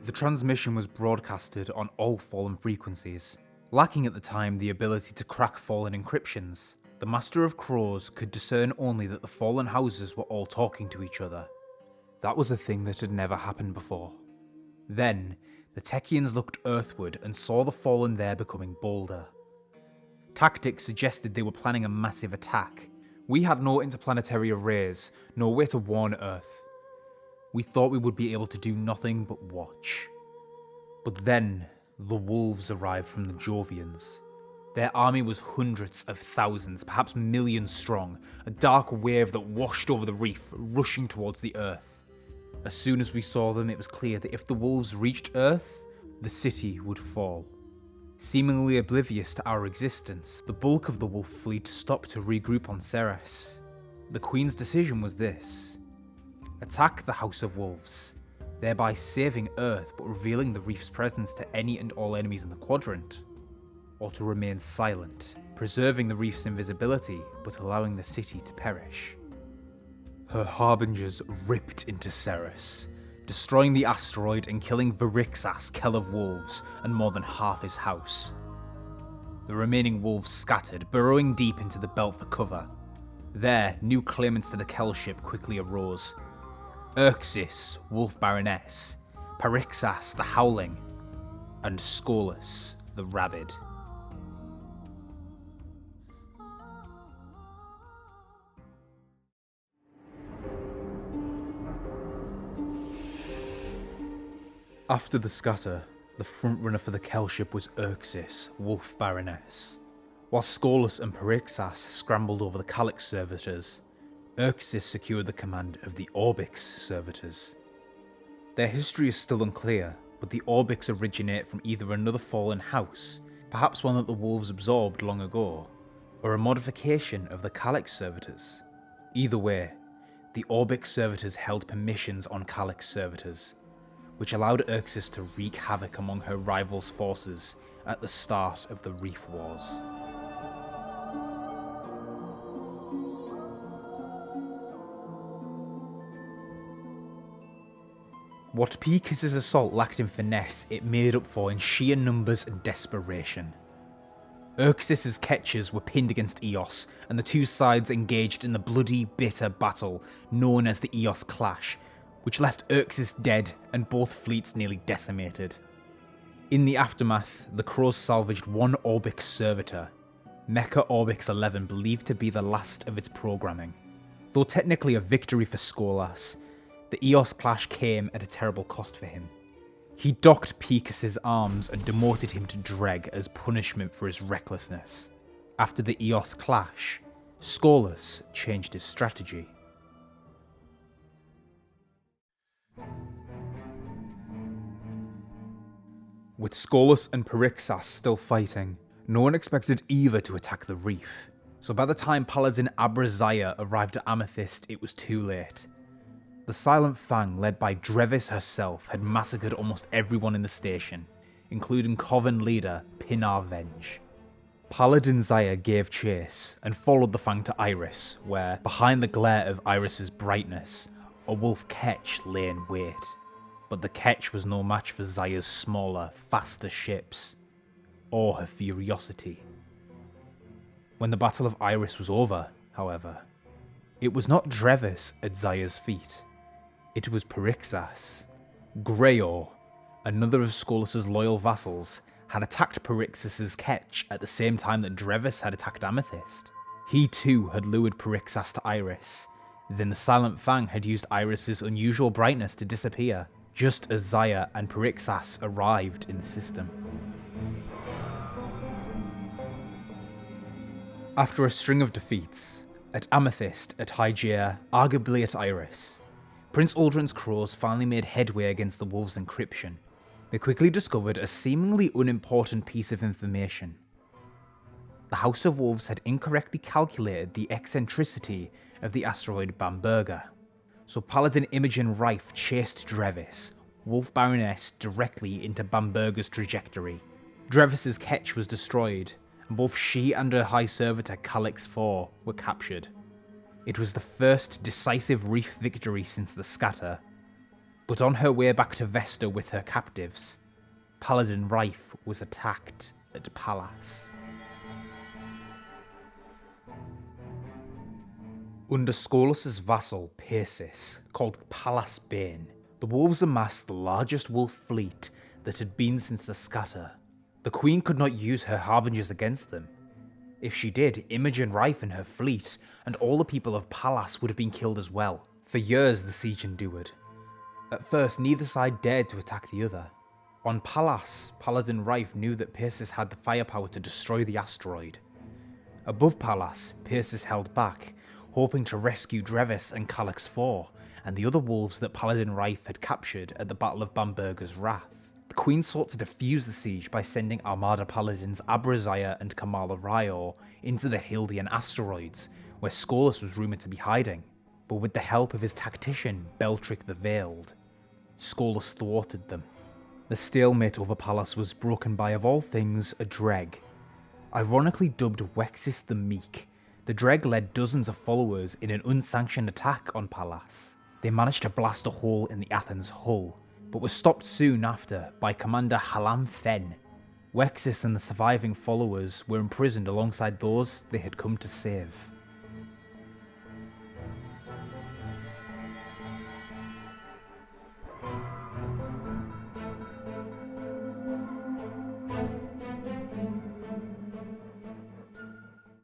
The transmission was broadcasted on all fallen frequencies. Lacking at the time the ability to crack fallen encryptions, the Master of Crows could discern only that the fallen houses were all talking to each other. That was a thing that had never happened before. Then, the Techians looked earthward and saw the fallen there becoming bolder. Tactics suggested they were planning a massive attack. We had no interplanetary arrays, no way to warn Earth. We thought we would be able to do nothing but watch. But then, the wolves arrived from the Jovians. Their army was hundreds of thousands, perhaps millions strong, a dark wave that washed over the reef, rushing towards the Earth. As soon as we saw them, it was clear that if the wolves reached Earth, the city would fall. Seemingly oblivious to our existence, the bulk of the wolf fleet stopped to regroup on Ceres. The Queen's decision was this: attack the House of Wolves, thereby saving Earth but revealing the reef's presence to any and all enemies in the quadrant, or to remain silent, preserving the reef's invisibility but allowing the city to perish. Her harbingers ripped into Ceres, destroying the asteroid and killing WEKSIS, KELL of Wolves, and more than half his house. The remaining wolves scattered, burrowing deep into the belt for cover. There, new claimants to the KELL ship quickly arose. WEKSIS, Wolf Baroness, PEEKIS, the Howling, and Skolas, the Rabid. After the scatter, the frontrunner for the KELL ship was WEKSIS, Wolf Baroness. While Skolas and PEEKIS scrambled over the KELLS servitors, WEKSIS secured the command of the Orbix servitors. Their history is still unclear, but the Orbix originate from either another fallen house, perhaps one that the wolves absorbed long ago, or a modification of the KELLS servitors. Either way, the Orbix servitors held permissions on KELLS servitors, which allowed WEKSIS to wreak havoc among her rivals' forces at the start of the Reef Wars. What PEEKIS' assault lacked in finesse, it made up for in sheer numbers and desperation. WEKSIS' catchers were pinned against EOS, and the two sides engaged in the bloody, bitter battle known as the EOS Clash, which left WEKSIS dead and both fleets nearly decimated. In the aftermath, the Crows salvaged one Orbix servitor, MECHER Orbix 11, believed to be the last of its programming. Though technically a victory for Skolas, the EOS Clash came at a terrible cost for him. He docked PEEKIS' arms and demoted him to Dreg as punishment for his recklessness. After the EOS Clash, Skolas changed his strategy. With Skolas and PEEKIS still fighting, no one expected either to attack the reef, so by the time Paladin Abrazaya arrived at Amethyst, it was too late. The Silent Fang, led by DREVIS herself, had massacred almost everyone in the station, including Coven leader Pinar Venge. Paladin Zaya gave chase and followed the Fang to Iris, where, behind the glare of Iris's brightness, a wolf ketch lay in wait. But the ketch was no match for Zaya's smaller, faster ships, or her furiosity. When the Battle of Iris was over, however, it was not DREVIS at Zaya's feet. It was PEEKIS. GRAYOR, another of Skolas' loyal vassals, had attacked PEEKIS' ketch at the same time that DREVIS had attacked Amethyst. He too had lured PEEKIS to Iris. Then the Silent Fang had used Iris's unusual brightness to disappear, just as Zaya and PEEKIS arrived in the system. After a string of defeats, at Amethyst, at Hygeia, arguably at Iris, Prince Uldren's Crows finally made headway against the Wolves' encryption. They quickly discovered a seemingly unimportant piece of information. The House of Wolves had incorrectly calculated the eccentricity of the asteroid Bamberger, so Paladin Imogen Rife chased DREVIS, Wolf Baroness, directly into Bamberger's trajectory. DREVIS' ketch was destroyed, and both she and her High Servitor Calyx IV were captured. It was the first decisive reef victory since the scatter. But on her way back to Vesta with her captives, Paladin Reef was attacked at Pallas. Under Skolas' vassal PEEKIS, called Pallas Bane, the wolves amassed the largest wolf fleet that had been since the scatter. The queen could not use her harbingers against them. If she did, Imogen Reif and her fleet, and all the people of Pallas would have been killed as well. For years the siege endured. At first, neither side dared to attack the other. On Pallas, Paladin Reif knew that PEEKIS had the firepower to destroy the asteroid. Above Pallas, PEEKIS held back, hoping to rescue DREVIS and KELLS 4, and the other wolves that Paladin Reif had captured at the Battle of Bamberger's Wrath. The Queen sought to defuse the siege by sending Armada Paladins Abraziah and Kamala Ryor into the Hildian asteroids, where Skolas was rumoured to be hiding. But with the help of his tactician, Beltrick the Veiled, Skolas thwarted them. The stalemate over Pallas was broken by, of all things, a Dreg. Ironically dubbed WEKSIS the MEEK, the Dreg led dozens of followers in an unsanctioned attack on Pallas. They managed to blast a hole in the Athens hull, but was stopped soon after by Commander Halam Fen. WEKSIS and the surviving followers were imprisoned alongside those they had come to save.